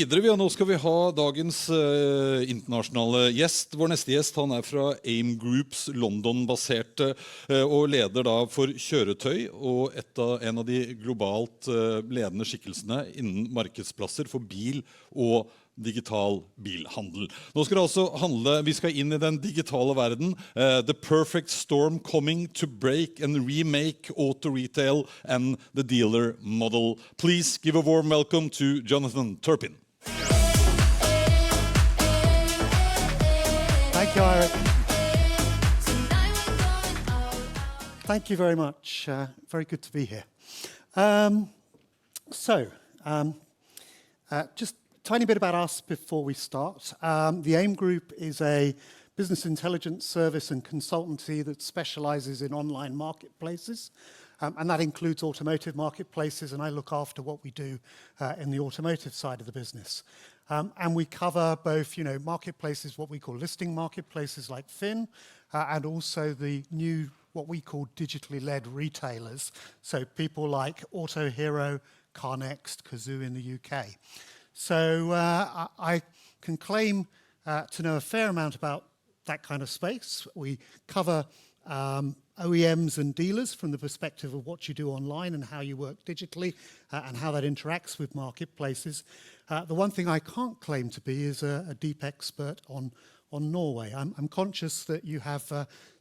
Videre, nå skal vi ha dagens internasjonale gjest. Vår neste gjest han fra AIM Groups London-baserte og leder da for kjøretøy og en av de globalt ledende skikkelsene innen markedsplasser for bil og digital bilhandel. Nå skal det altså vi skal inn i den digitale verden. The perfect storm coming to break and remake auto retail and the dealer model. Please give a warm welcome to Jonathan Turpin. Thank you, Eric. Thank you very much. Very good to be here. Just a tiny bit about us before we start. The AIM Group is a business intelligence service and consultancy that specializes in online marketplaces. And that includes automotive marketplaces, and I look after what we do in the automotive side of the business. And we cover both, marketplaces, what we call listing marketplaces like Finn, and also the new, what we call digitally led retailers. So people like AutoHero, CarNext, Kazoo in the UK. So I can claim to know a fair amount about that kind of space. We cover OEMs and dealers from the perspective of what you do online and how you work digitally and how that interacts with marketplaces. The one thing I can't claim to be is a deep expert on Norway. I'm conscious that you have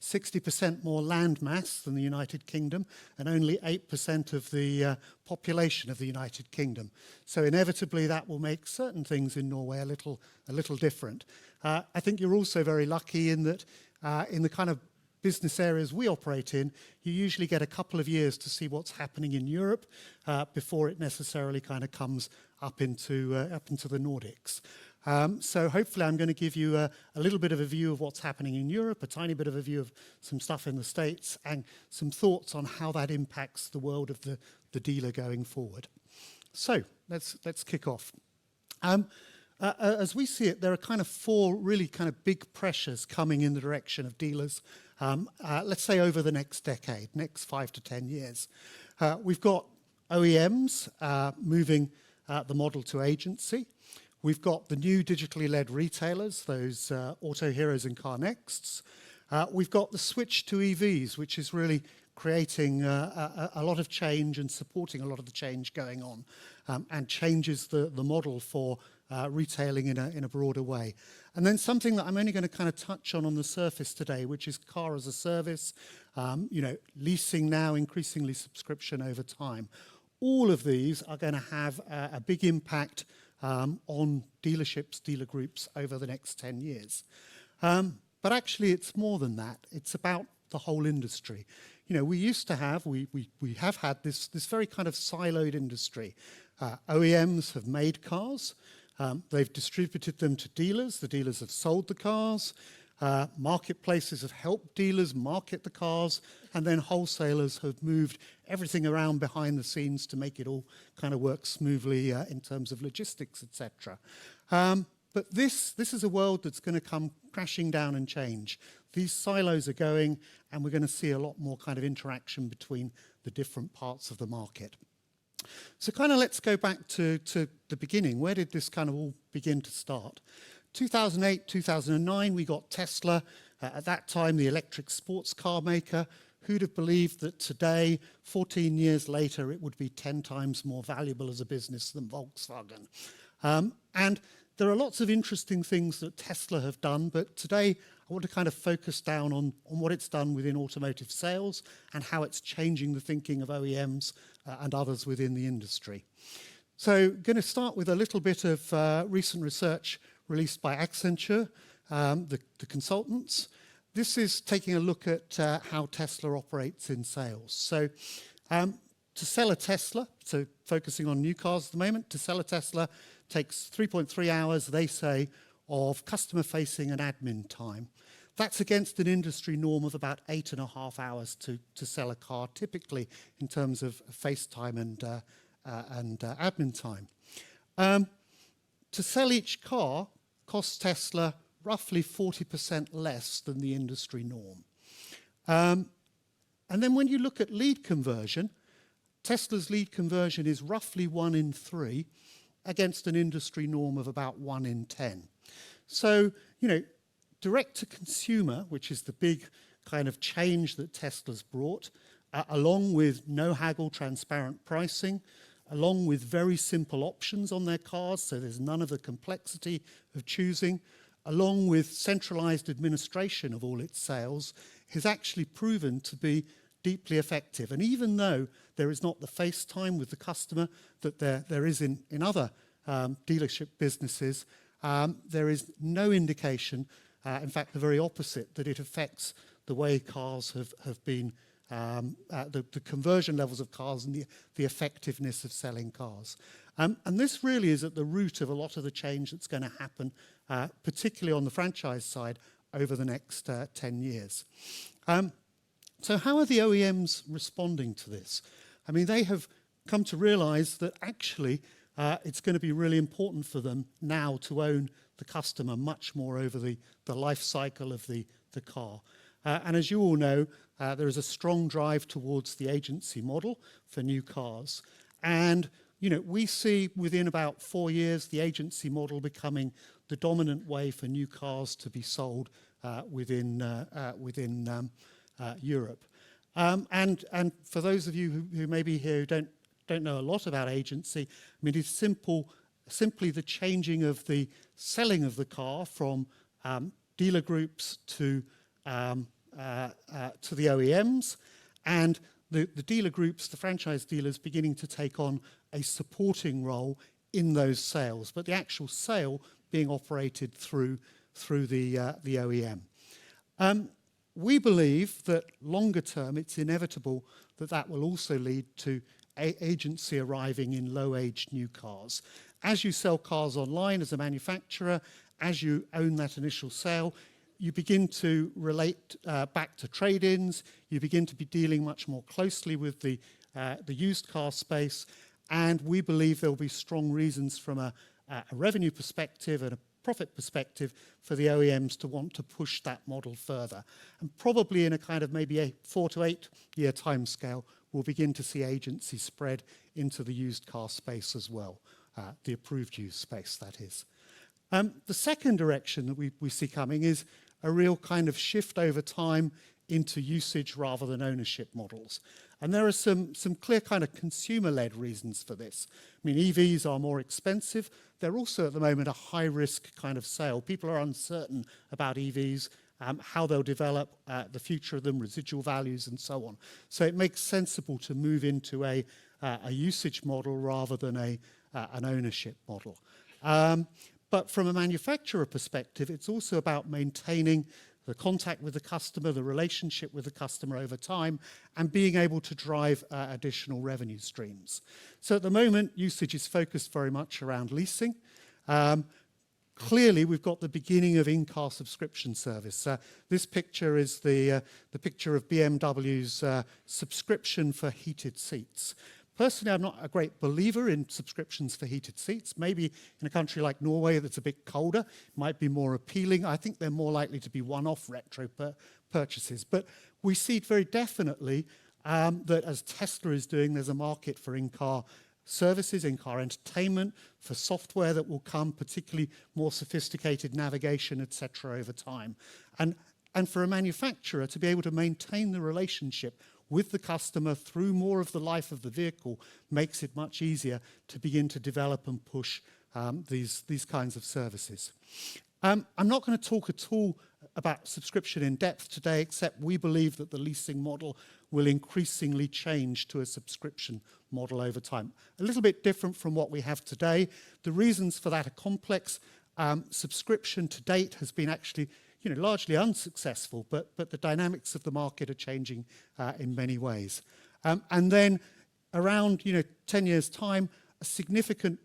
60% more land mass than the United Kingdom and only 8% of the population of the United Kingdom. So inevitably that will make certain things in Norway a little different. I think you're also very lucky in that in the kind of business areas we operate in, you usually get a couple of years to see what's happening in Europe before it necessarily kind of comes up into the Nordics. So hopefully I'm going to give you a little bit of a view of what's happening in Europe, a tiny bit of a view of some stuff in the States, and some thoughts on how that impacts the world of the dealer going forward. So let's kick off. As we see it, there are kind of four really kind of big pressures coming in the direction of dealers, let's say over the next decade, next 5 to 10 years. We've got OEMs moving the model to agency. We've got the new digitally led retailers, those AutoHeroes and CarNexts. We've got the switch to EVs, which is really creating a lot of change and supporting a lot of the change going on, and changes the model for retailing in a broader way. And then something that I'm only going to kind of touch on the surface today, which is car as a service, leasing now, increasingly subscription over time. All of these are going to have a big impact on dealerships, dealer groups over the next 10 years. But actually it's more than that. It's about the whole industry. We used to have, we have had this very kind of siloed industry. OEMs have made cars. They've distributed them to dealers. The dealers have sold the cars. Marketplaces have helped dealers market the cars. And then wholesalers have moved everything around behind the scenes to make it all kind of work smoothly in terms of logistics, etc. But this is a world that's going to come crashing down and change. These silos are going, and we're going to see a lot more kind of interaction between the different parts of the market. So kind of let's go back to the beginning. Where did this kind of all begin to start? 2008, 2009, we got Tesla. At that time, the electric sports car maker. Who'd have believed that today, 14 years later, it would be 10 times more valuable as a business than Volkswagen? And there are lots of interesting things that Tesla have done, but today I want to kind of focus down on what it's done within automotive sales and how it's changing the thinking of OEMs and others within the industry. So going to start with a little bit of recent research released by Accenture, the consultants. This is taking a look at how Tesla operates in sales. So to sell a Tesla, so focusing on new cars at the moment, to sell a Tesla takes 3.3 hours, they say, of customer-facing and admin time. That's against an industry norm of about 8.5 hours to sell a car, typically in terms of face time and admin time. To sell each car costs Tesla roughly 40% less than the industry norm. And then when you look at lead conversion, Tesla's lead conversion is roughly 1 in 3, against an industry norm of about 1 in 10. So, direct to consumer, which is the big kind of change that Tesla's brought, along with no haggle transparent pricing, along with very simple options on their cars, so there's none of the complexity of choosing, along with centralized administration of all its sales, has actually proven to be deeply effective. And even though there is not the face time with the customer that there is in other dealership businesses, there is no indication, in fact the very opposite, that it affects the way cars have been, the conversion levels of cars and the effectiveness of selling cars. And this really is at the root of a lot of the change that's going to happen, particularly on the franchise side, over the next 10 years. So how are the OEMs responding to this? I mean, they have come to realize that actually it's going to be really important for them now to own the customer much more over the life cycle of the car. And as you all know, there is a strong drive towards the agency model for new cars. And we see within about 4 years the agency model becoming the dominant way for new cars to be sold within Europe. And for those of you who may be here who don't know a lot about agency, I mean, it's simply the changing of the selling of the car from dealer groups to the OEMs, and the dealer groups, the franchise dealers, beginning to take on a supporting role in those sales, but the actual sale being operated through the OEM. We believe that longer term, it's inevitable that will also lead to agency arriving in low-aged new cars. As you sell cars online as a manufacturer, as you own that initial sale, you begin to relate back to trade-ins, you begin to be dealing much more closely with the used car space, and we believe there will be strong reasons from a revenue perspective and a profit perspective for the OEMs to want to push that model further. And probably in a kind of maybe a 4 to 8 year timescale, we'll begin to see agency spread into the used car space as well, the approved used space, that is. The second direction that we see coming is a real kind of shift over time into usage rather than ownership models. And there are some clear kind of consumer-led reasons for this. I mean, EVs are more expensive. They're also at the moment a high-risk kind of sale. People are uncertain about EVs, how they'll develop, the future of them, residual values, and so on. So it makes sensible to move into a usage model rather than an ownership model. But from a manufacturer perspective, it's also about maintaining the contact with the customer, the relationship with the customer over time, and being able to drive additional revenue streams. So at the moment, usage is focused very much around leasing. Clearly, we've got the beginning of in-car subscription service. This picture is the picture of BMW's subscription for heated seats. Personally, I'm not a great believer in subscriptions for heated seats. Maybe in a country like Norway that's a bit colder, it might be more appealing. I think they're more likely to be one-off retro purchases. But we see very definitely that as Tesla is doing, there's a market for in-car services, in-car entertainment, for software that will come, particularly more sophisticated navigation, etc., over time. And for a manufacturer to be able to maintain the relationship with the customer through more of the life of the vehicle makes it much easier to begin to develop and push these kinds of services. I'm not going to talk at all about subscription in depth today, except we believe that the leasing model will increasingly change to a subscription model over time. A little bit different from what we have today. The reasons for that are complex. Subscription to date has been actually largely unsuccessful, but the dynamics of the market are changing in many ways. And then around 10 years' time, a significant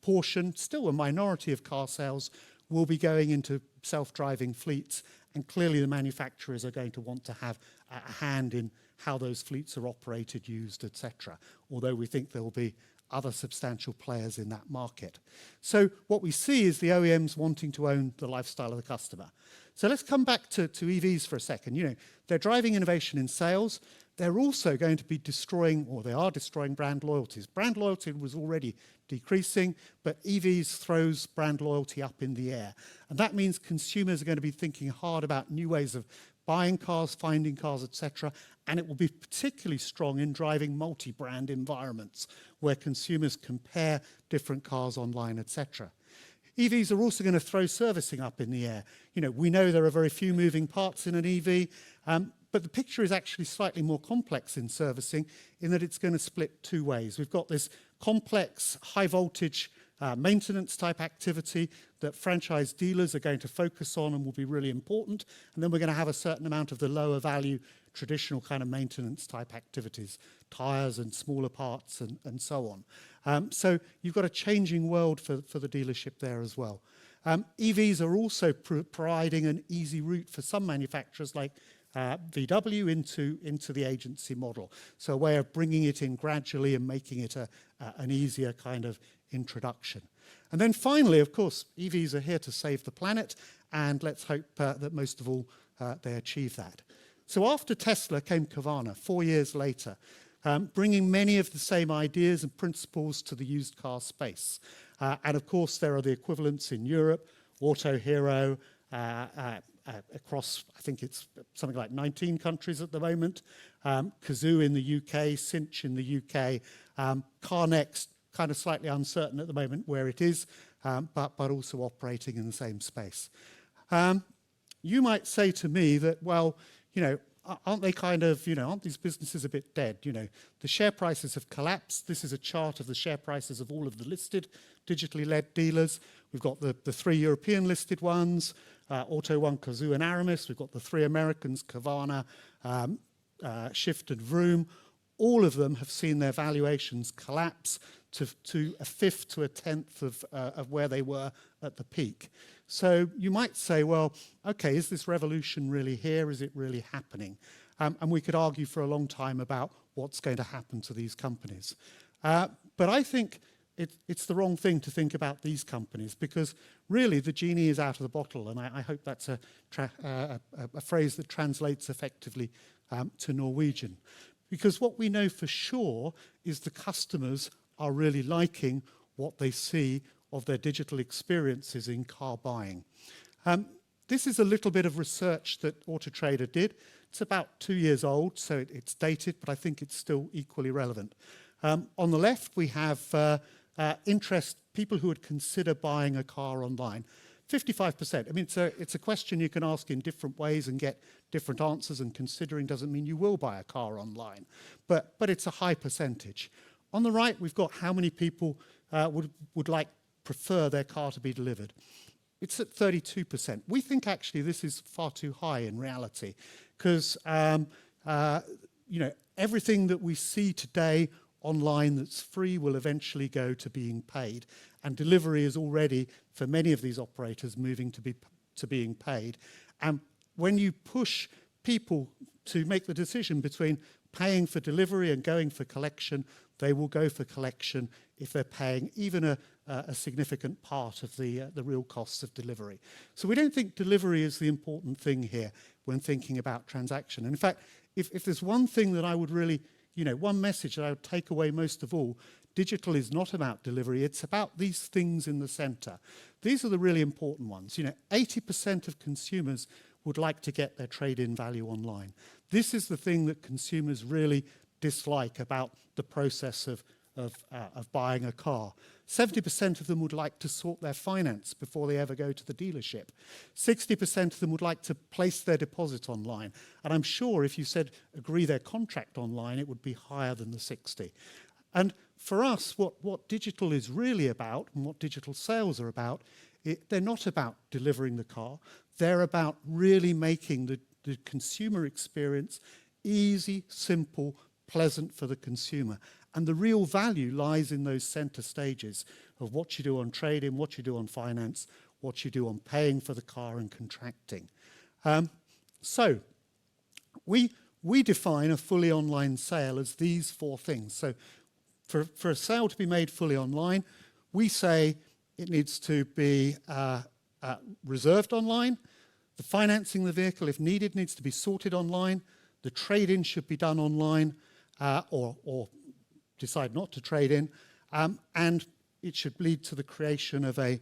portion, still a minority of car sales, will be going into self-driving fleets, and clearly the manufacturers are going to want to have a hand in how those fleets are operated, used, etc., although we think there will be other substantial players in that market. So what we see is the OEMs wanting to own the lifestyle of the customer. So let's come back to EVs for a second. They're driving innovation in sales. they're also going to be destroying, or they are destroying, brand loyalties. Brand loyalty was already decreasing, but EVs throws brand loyalty up in the air. And that means consumers are going to be thinking hard about new ways of buying cars, finding cars, etc. And it will be particularly strong in driving multi-brand environments where consumers compare different cars online, etc. EVs are also going to throw servicing up in the air. We know there are very few moving parts in an EV, but the picture is actually slightly more complex in servicing in that it's going to split two ways. We've got this complex, high-voltage maintenance type activity that franchise dealers are going to focus on and will be really important. And then we're going to have a certain amount of the lower value, traditional kind of maintenance type activities, tyres and smaller parts and so on. So you've got a changing world for the dealership there as well. EVs are also providing an easy route for some manufacturers like VW into the agency model. So a way of bringing it in gradually and making it an easier kind of introduction. And then finally, of course, EVs are here to save the planet, and let's hope that most of all they achieve that. So after Tesla came Carvana 4 years later, bringing many of the same ideas and principles to the used car space. And of course, there are the equivalents in Europe, Auto Hero, across, I think it's something like 19 countries at the moment, Kazoo in the UK, Cinch in the UK, CarNext, kind of slightly uncertain at the moment where it is, but also operating in the same space. You might say to me that, well, aren't they kind of, aren't these businesses a bit dead? The share prices have collapsed. This is a chart of the share prices of all of the listed digitally led dealers. We've got the 3 European listed ones, Auto One, Kazoo and Aramis. We've got the 3 Americans, Carvana, Shift and Vroom. All of them have seen their valuations collapse to a fifth to a tenth of where they were at the peak. So you might say, well, okay, is this revolution really here? Is it really happening? And we could argue for a long time about what's going to happen to these companies. But I think it's the wrong thing to think about these companies, because really the genie is out of the bottle, and I hope that's a phrase that translates effectively to Norwegian. Because what we know for sure is the customers are really liking what they see of their digital experiences in car buying. This is a little bit of research that Autotrader did. It's about 2 years old, so it's dated, but I think it's still equally relevant. On the left, we have people who would consider buying a car online. 55%. I mean, it's a question you can ask in different ways and get different answers, and considering doesn't mean you will buy a car online. But it's a high percentage. On the right, we've got how many people would prefer their car to be delivered. It's at 32%. We think actually this is far too high in reality, because everything that we see today online that's free will eventually go to being paid, and delivery is already, for many of these operators, moving to being paid. And when you push people to make the decision between paying for delivery and going for collection, they will go for collection if they're paying even a significant part of the real costs of delivery. So we don't think delivery is the important thing here when thinking about transaction. And in fact, if there's one thing that I would really, one message that I would take away most of all, digital is not about delivery, it's about these things in the center. These are the really important ones. 80% of consumers would like to get their trade-in value online. This is the thing that consumers really dislike about the process of buying a car. 70% of them would like to sort their finance before they ever go to the dealership. 60% of them would like to place their deposit online. And I'm sure if you said agree their contract online, it would be higher than the 60. And for us, what digital is really about, and what digital sales are about, they're not about delivering the car. They're about really making the consumer experience easy, simple, pleasant for the consumer. And the real value lies in those center stages of what you do on trading, what you do on finance, what you do on paying for the car and contracting. So we define a fully online sale as these 4 things. So for a sale to be made fully online, we say it needs to be reserved online. The financing of the vehicle, if needed, needs to be sorted online. the trade-in should be done online, or decide not to trade in, and it should lead to the creation of a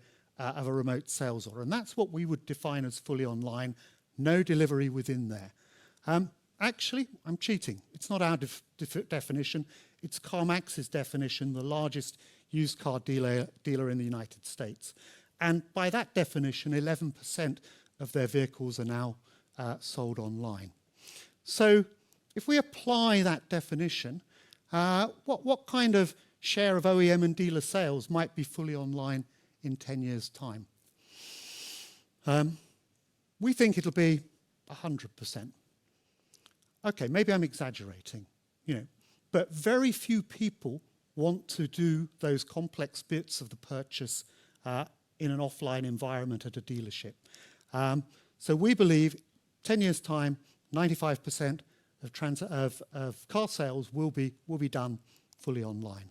remote sales order. And that's what we would define as fully online, no delivery within there. Actually, I'm cheating. It's not our definition. It's CarMax's definition, the largest used car dealer in the United States. And by that definition, 11% of their vehicles are now sold online. So if we apply that definition, what kind of share of OEM and dealer sales might be fully online in 10 years' time? We think it'll be 100%. Okay, maybe I'm exaggerating, but very few people want to do those complex bits of the purchase in an offline environment at a dealership. So we believe 10 years' time, 95% of car sales will be done fully online.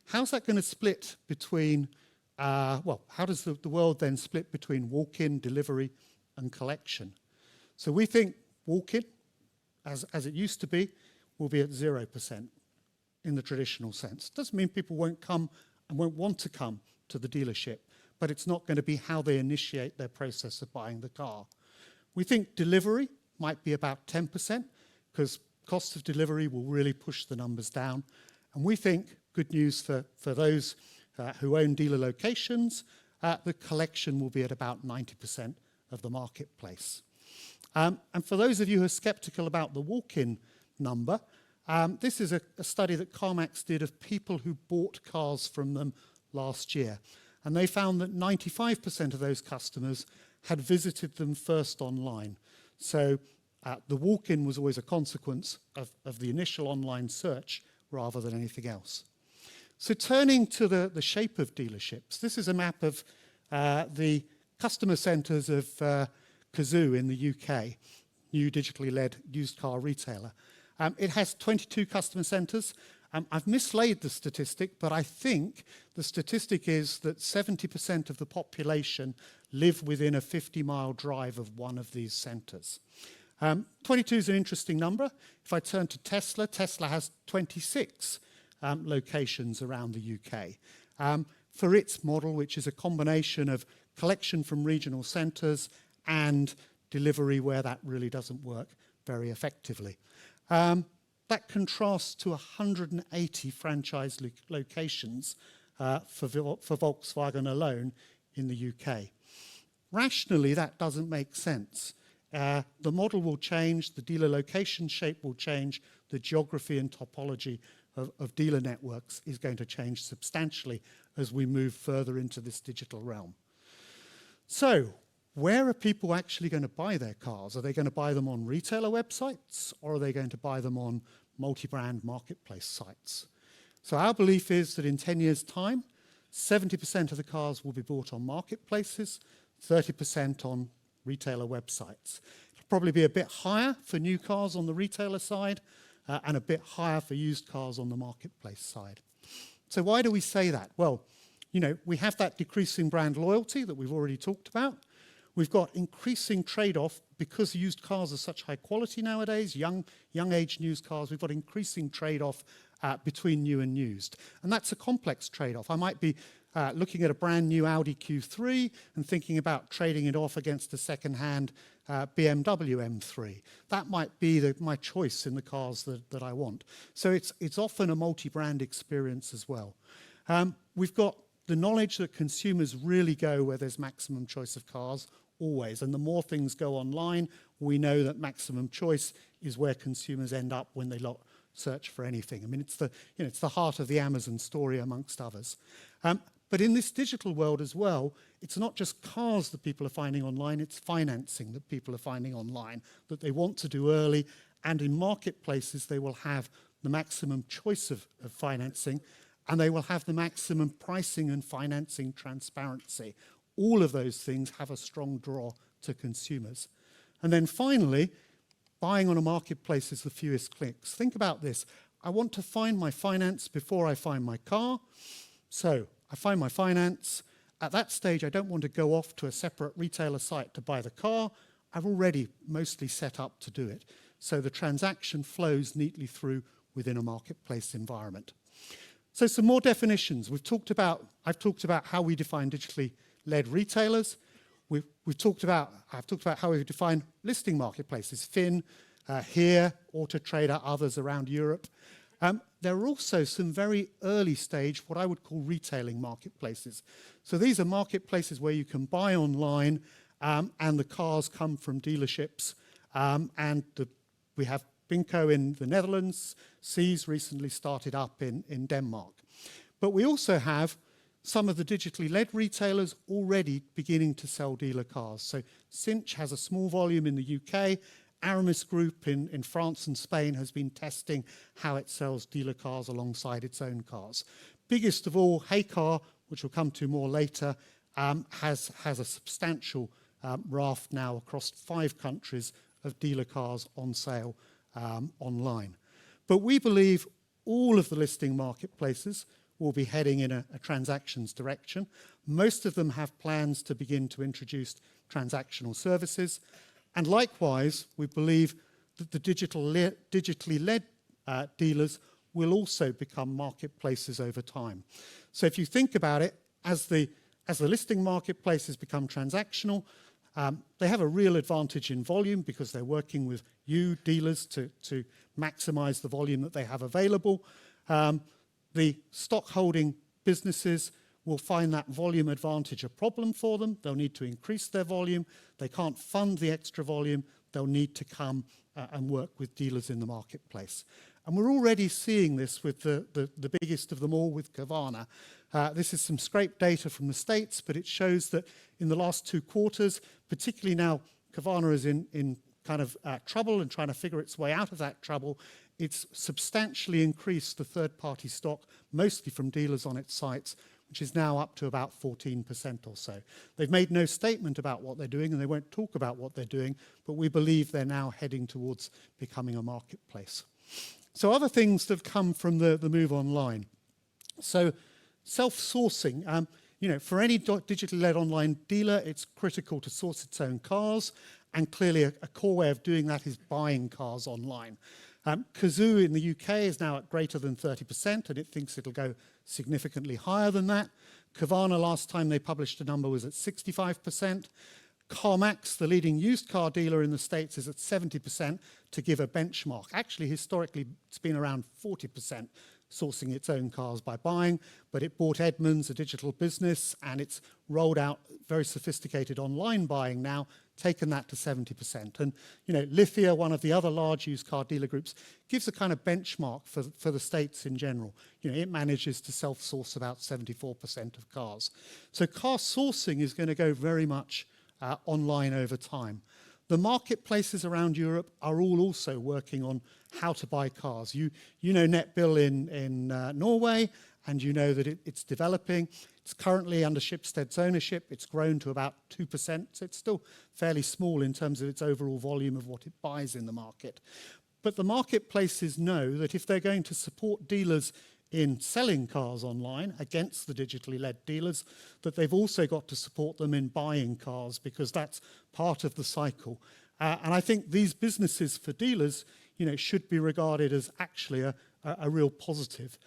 How's that going to split between, how does the world then split between walk-in, delivery, and collection? So we think walk-in, as it used to be, will be at 0% in the traditional sense. Doesn't mean people won't come and won't want to come to the dealership, but it's not going to be how they initiate their process of buying the car. We think delivery might be about 10%, because cost of delivery will really push the numbers down. And we think, good news for those who own dealer locations, the collection will be at about 90% of the marketplace. And for those of you who are skeptical about the walk-in number, this is a study that CarMax did of people who bought cars from them last year. And they found that 95% of those customers had visited them first online. So the walk-in was always a consequence of the initial online search rather than anything else. So turning to the shape of dealerships, this is a map of the customer centres of Cazoo in the UK, new digitally led used car retailer. It has 22 customer centres. I've mislaid the statistic, but I think the statistic is that 70% of the population live within a 50-mile drive of one of these centres. 22 is an interesting number. If I turn to Tesla, Tesla has 26 locations around the UK. For its model, which is a combination of collection from regional centres and delivery where that really doesn't work very effectively. That contrasts to 180 franchise locations for Volkswagen alone in the UK. Rationally, that doesn't make sense. The model will change, the dealer location shape will change, the geography and topology of dealer networks is going to change substantially as we move further into this digital realm. So, where are people actually going to buy their cars? Are they going to buy them on retailer websites, or are they going to buy them on multi-brand marketplace sites? So our belief is that in 10 years' time, 70% of the cars will be bought on marketplaces, 30% on retailer websites. It'll probably be a bit higher for new cars on the retailer side, and a bit higher for used cars on the marketplace side. So why do we say that? Well, we have that decreasing brand loyalty that we've already talked about. We've got increasing trade-off because used cars are such high quality nowadays, young age used cars, we've got increasing trade-off between new and used. And that's a complex trade-off. I might be looking at a brand new Audi Q3 and thinking about trading it off against a second-hand BMW M3. That might be my choice in the cars that I want. So it's often a multi-brand experience as well. We've got the knowledge that consumers really go where there's maximum choice of cars, always. And the more things go online, we know that maximum choice is where consumers end up when they search for anything. I mean, it's the heart of the Amazon story, amongst others. But in this digital world as well, it's not just cars that people are finding online, it's financing that people are finding online that they want to do early. And in marketplaces, they will have the maximum choice of financing, and they will have the maximum pricing and financing transparency. All of those things have a strong draw to consumers. And then finally, buying on a marketplace is the fewest clicks. Think about this. I want to find my finance before I find my car. So I find my finance. At that stage, I don't want to go off to a separate retailer site to buy the car. I've already mostly set up to do it. so the transaction flows neatly through within a marketplace environment. So some more definitions. I've talked about how we define digitally led retailers. I've talked about how we define listing marketplaces, Finn, here, Auto Trader, others around Europe. There are also some very early stage, what I would call retailing marketplaces. So these are marketplaces where you can buy online and the cars come from dealerships. We have Binco in the Netherlands, Sees recently started up in Denmark. But we also have some of the digitally led retailers already beginning to sell dealer cars. So Cinch has a small volume in the UK. Aramis Group in France and Spain has been testing how it sells dealer cars alongside its own cars. Biggest of all, Heycar, which we'll come to more later, has a substantial raft now across 5 countries of dealer cars on sale online. But we believe all of the listing marketplaces will be heading in a transactions direction. Most of them have plans to begin to introduce transactional services. And likewise, we believe that the digitally led dealers will also become marketplaces over time. So if you think about it, as the listing marketplaces become transactional, they have a real advantage in volume because they're working with you, dealers, to maximize the volume that they have available. The stock holding businesses will find that volume advantage a problem for them. They'll need to increase their volume. They can't fund the extra volume. They'll need to come and work with dealers in the marketplace. And we're already seeing this with the biggest of them all, with Carvana. This is some scraped data from the States, but it shows that in the last 2 quarters, particularly now Carvana is in kind of trouble and trying to figure its way out of that trouble, it's substantially increased the third-party stock, mostly from dealers on its sites, which is now up to about 14% or so. They've made no statement about what they're doing, and they won't talk about what they're doing, but we believe they're now heading towards becoming a marketplace. So other things that have come from the move online. So self-sourcing. For any digitally led online dealer, it's critical to source its own cars, and clearly a core way of doing that is buying cars online. Cazoo in the UK is now at greater than 30%, and it thinks it'll go significantly higher than that. Carvana, last time they published a number, was at 65%. CarMax, the leading used car dealer in the States, is at 70% to give a benchmark. Actually, historically, it's been around 40% sourcing its own cars by buying, but it bought Edmunds, a digital business, and it's rolled out very sophisticated online buying now, taken that to 70%. And, Lithia, one of the other large used car dealer groups, gives a kind of benchmark for the States in general. It manages to self-source about 74% of cars. So car sourcing is going to go very much online over time. The marketplaces around Europe are all also working on how to buy cars. You know Netbill in Norway, and you know that it's developing. It's currently under Schibsted's ownership. It's grown to about 2%, so it's still fairly small in terms of its overall volume of what it buys in the market. But the marketplaces know that if they're going to support dealers in selling cars online against the digitally led dealers, that they've also got to support them in buying cars, because that's part of the cycle. And I think these businesses for dealers, should be regarded as actually a real positive,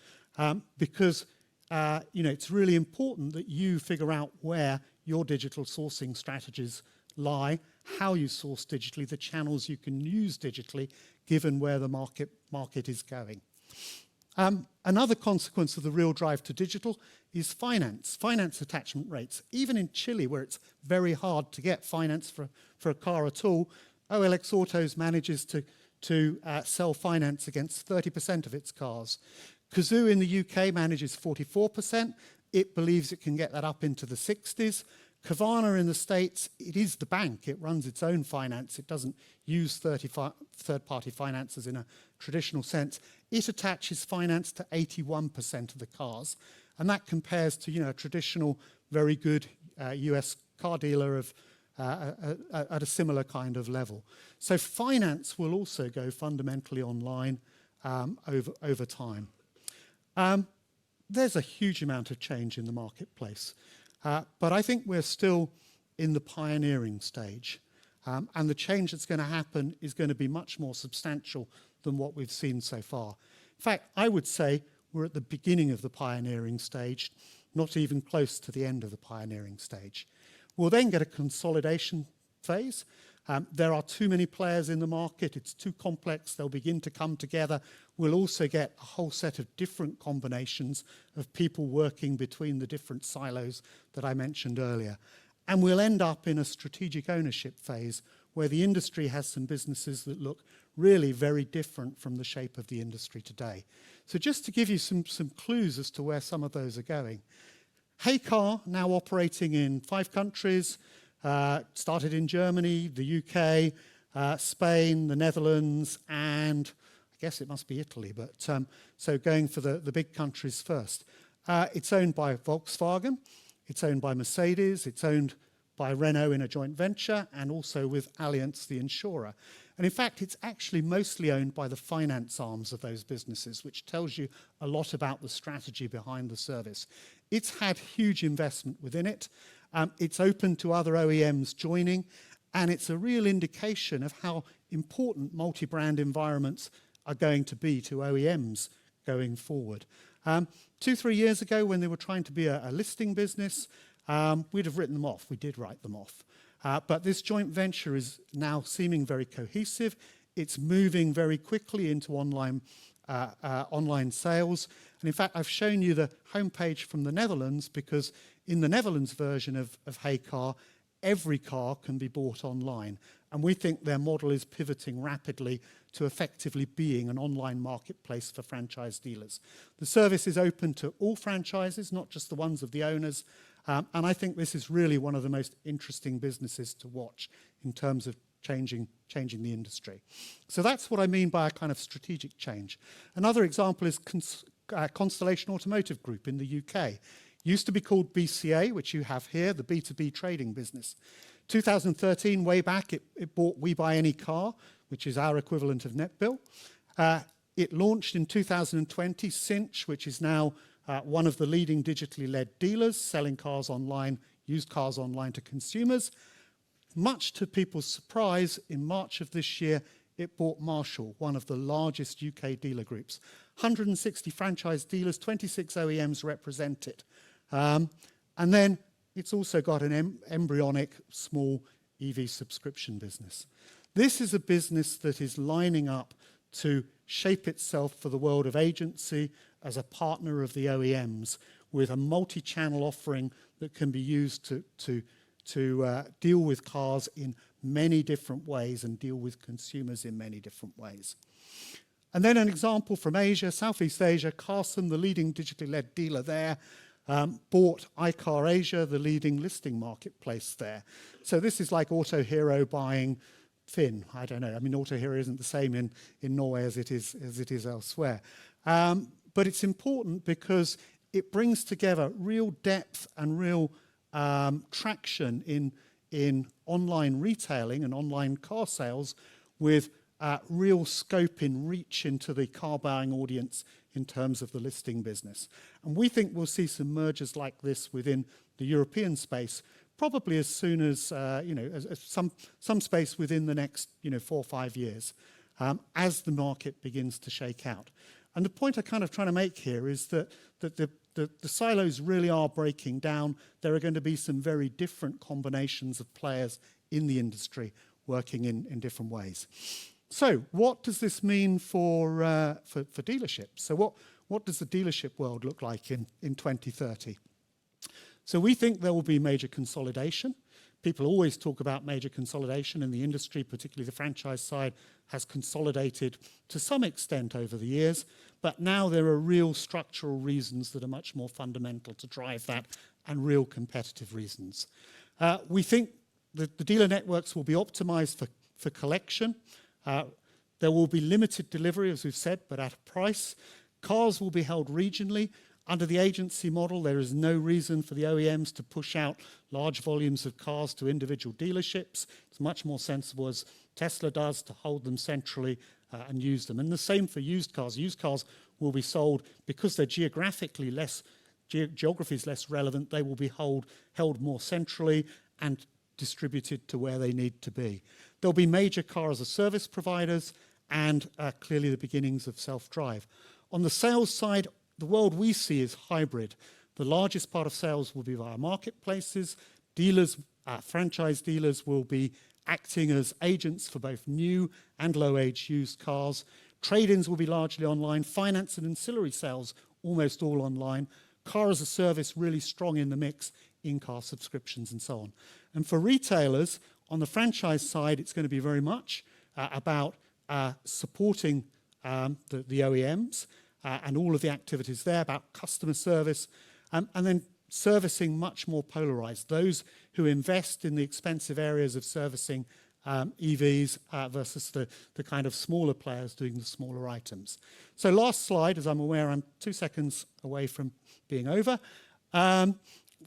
because it's really important that you figure out where your digital sourcing strategies lie, how you source digitally, the channels you can use digitally, given where the market is going. Another consequence of the real drive to digital is finance attachment rates. Even in Chile, where it's very hard to get finance for a car at all, OLX Autos manages to sell finance against 30% of its cars. Cazoo in the UK manages 44%. It believes it can get that up into the 60s. Carvana in the States, it is the bank. It runs its own finance. It doesn't use third-party financiers in a traditional sense. It attaches finance to 81% of the cars. And that compares to, a traditional, very good US car dealer at a similar kind of level. So finance will also go fundamentally online over time. There's a huge amount of change in the marketplace. But I think we're still in the pioneering stage. And the change that's going to happen is going to be much more substantial than what we've seen so far. In fact, I would say we're at the beginning of the pioneering stage, not even close to the end of the pioneering stage. We'll then get a consolidation phase. There are too many players in the market. It's too complex. They'll begin to come together. We'll also get a whole set of different combinations of people working between the different silos that I mentioned earlier. And we'll end up in a strategic ownership phase where the industry has some businesses that look really very different from the shape of the industry today. So just to give you some clues as to where some of those are going. Heycar, now operating in 5 countries, started in Germany, the UK, Spain, the Netherlands, and I guess it must be Italy, but so going for the big countries first. It's owned by Volkswagen, it's owned by Mercedes, it's owned by Renault in a joint venture, and also with Allianz, the insurer. And in fact, it's actually mostly owned by the finance arms of those businesses, which tells you a lot about the strategy behind the service. It's had huge investment within it. It's open to other OEMs joining, and it's a real indication of how important multi-brand environments are going to be to OEMs going forward. 2-3 years ago, when they were trying to be a listing business, we'd have written them off. We did write them off. But this joint venture is now seeming very cohesive. It's moving very quickly into online sales. And in fact, I've shown you the homepage from the Netherlands because in the Netherlands version of Heycar, every car can be bought online. And we think their model is pivoting rapidly to effectively being an online marketplace for franchise dealers. The service is open to all franchises, not just the ones of the owners. And I think this is really one of the most interesting businesses to watch in terms of changing the industry. So that's what I mean by a kind of strategic change. Another example is Constellation Automotive Group in the UK. Used to be called BCA, which you have here, the B2B trading business. 2013, way back, it bought We Buy Any Car, which is our equivalent of NetBill. It launched in 2020 Cinch, which is now one of the leading digitally led dealers, selling cars online, used cars online to consumers. Much to people's surprise, in March of this year, it bought Marshall, one of the largest UK dealer groups. 160 franchise dealers, 26 OEMs represented. And then it's also got an embryonic small EV subscription business. This is a business that is lining up to shape itself for the world of agency as a partner of the OEMs with a multi-channel offering that can be used to deal with cars in many different ways and deal with consumers in many different ways. And then an example from Asia, Southeast Asia, Carson, the leading digitally led dealer there, bought iCar Asia, the leading listing marketplace there. So this is like Auto Hero buying Finn. I don't know. I mean, Auto Hero isn't the same in Norway as it is elsewhere. But it's important because it brings together real depth and real traction in online retailing and online car sales with real scope in reach into the car buying audience in terms of the listing business. And we think we'll see some mergers like this within the European space, probably as soon as, as some space within the next 4 or 5 years, as the market begins to shake out. And the point I'm kind of trying to make here is that the silos really are breaking down. There are going to be some very different combinations of players in the industry working in different ways. So what does this mean for dealerships? So what does the dealership world look like in 2030? So we think there will be major consolidation. People always talk about major consolidation in the industry, particularly the franchise side has consolidated to some extent over the years, but now there are real structural reasons that are much more fundamental to drive that and real competitive reasons. We think that the dealer networks will be optimized for collection. There will be limited delivery, as we've said, but at a price. Cars will be held regionally. Under the agency model, there is no reason for the OEMs to push out large volumes of cars to individual dealerships. It's much more sensible, as Tesla does, to hold them centrally and use them. And the same for used cars. Used cars will be sold because they're geographically less, geography is less relevant. They will be held more centrally, and distributed to where they need to be. There'll be major car as a service providers and clearly the beginnings of self-drive. On the sales side, the world we see is hybrid. The largest part of sales will be via marketplaces. Dealers, franchise dealers will be acting as agents for both new and low-age used cars. Trade-ins will be largely online. Finance and ancillary sales, almost all online. Car as a service, really strong in the mix, in-car subscriptions and so on. And for retailers, on the franchise side, it's going to be very much about supporting the OEMs and all of the activities there, about customer service, and then servicing much more polarized. Those who invest in the expensive areas of servicing EVs versus the kind of smaller players doing the smaller items. So last slide, as I'm aware, I'm 2 seconds away from being over.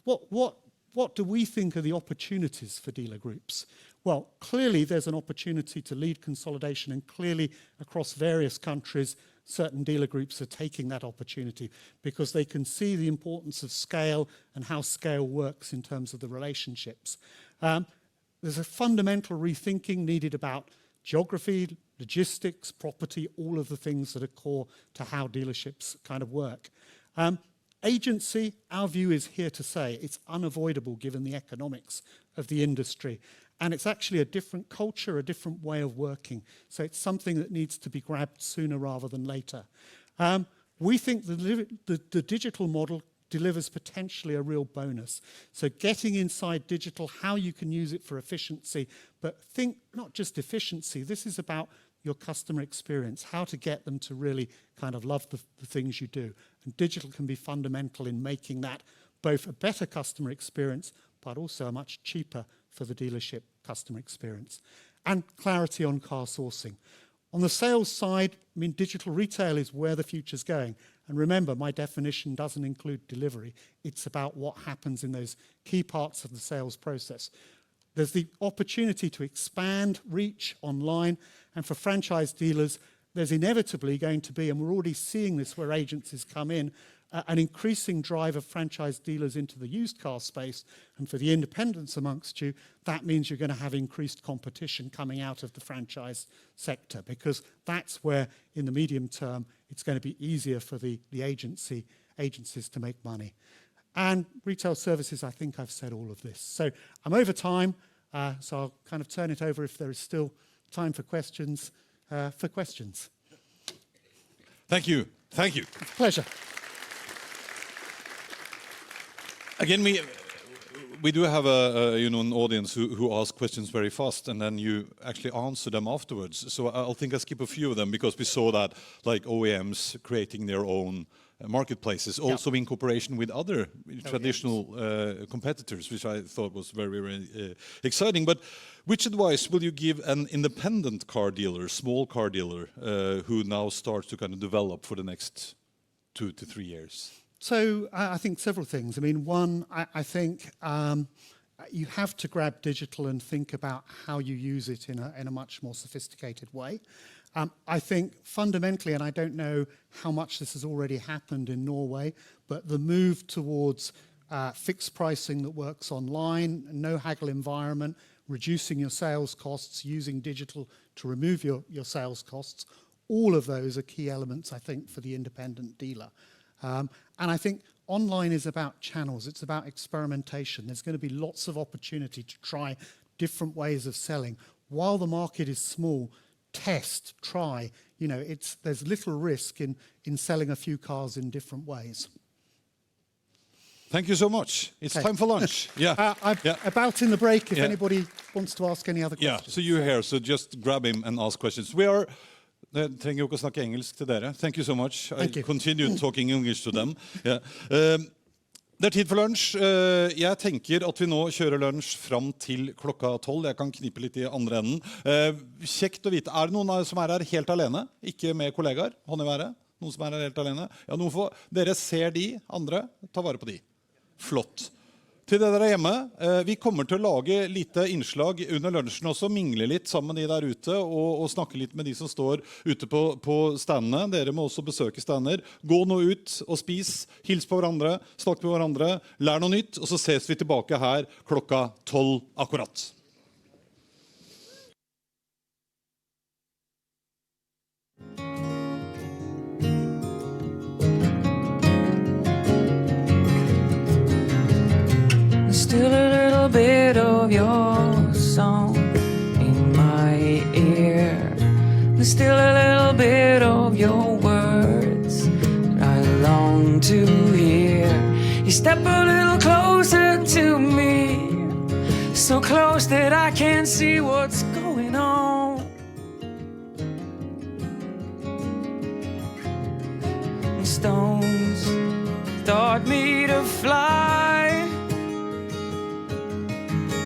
What do we think are the opportunities for dealer groups? Well, clearly there's an opportunity to lead consolidation, and clearly across various countries, certain dealer groups are taking that opportunity because they can see the importance of scale and how scale works in terms of the relationships. There's a fundamental rethinking needed about geography, logistics, property, all of the things that are core to how dealerships kind of work. Agency, our view is here to say it's unavoidable given the economics of the industry. And it's actually a different culture, a different way of working. So it's something that needs to be grabbed sooner rather than later. We think the digital model delivers potentially a real bonus. So getting inside digital, how you can use it for efficiency, but think not just efficiency, this is about your customer experience, how to get them to really kind of love the things you do. And digital can be fundamental in making that both a better customer experience, but also a much cheaper for the dealership customer experience. And clarity on car sourcing. On the sales side, I mean, digital retail is where the future's going. And remember, my definition doesn't include delivery. It's about what happens in those key parts of the sales process. There's the opportunity to expand reach online, and for franchise dealers, there's inevitably going to be, and we're already seeing this where agencies come in, an increasing drive of franchise dealers into the used car space. And for the independents amongst you, that means you're going to have increased competition coming out of the franchise sector, because that's where, in the medium term, it's going to be easier for the agencies to make money. And retail services, I think I've said all of this. So I'm over time, so I'll kind of turn it over if there is still time for questions. Thank you. Thank you. Pleasure. Again, we do have an audience who ask questions very fast, and then you actually answer them afterwards. So I'll skip a few of them, because we saw that like OEMs creating their own marketplaces, also in cooperation with other traditional competitors, which I thought was very, very exciting. But which advice will you give an independent car dealer, small car dealer, who now starts to kind of develop for the next 2 to 3 years? So I think several things. I mean, one, I think you have to grab digital and think about how you use it in a much more sophisticated way. I think fundamentally, and I don't know how much this has already happened in Norway, but the move towards fixed pricing that works online, no haggle environment, reducing your sales costs, using digital to remove your sales costs, all of those are key elements, I think, for the independent dealer. And I think online is about channels. It's about experimentation. There's going to be lots of opportunity to try different ways of selling. While the market is small, test, try. You know, there's little risk in selling a few cars in different ways. Thank you so much. It's time for lunch. Yeah. I'm about in the break if anybody wants to ask any other questions. Yeah, so you're here, so just grab him and ask questions. We are... trenger jo ikke å snakke engelsk til dere. Thank you so much. I continue talking English to them. Det tid for lunsj. Jeg tenker at vi nå kjører lunsj fram til klokka 12. Jeg kan knipe litt i andre enden. Kjekt å vite. Det noen som her helt alene? Ikke med kollegaer? Hånd i været? Noen som her helt alene? Ja, noen få. Dere ser de andre. Ta vare på de. Flott. Til dere der hjemme, vi kommer til å lage lite innslag under lunsjen også, mingle litt sammen med de der ute, og snakke litt med de som står ute på standene. Dere må også besøke stander. Gå nå ut og spis, hils på hverandre, snakk med hverandre, lær noe nytt, og så ses vi tilbake her klokka 12 akkurat. Still a little bit of your song in my ear. There's still a little bit of your words that I long to hear. You step a little closer to me, so close that I can't see what's going on. And stones taught me to fly.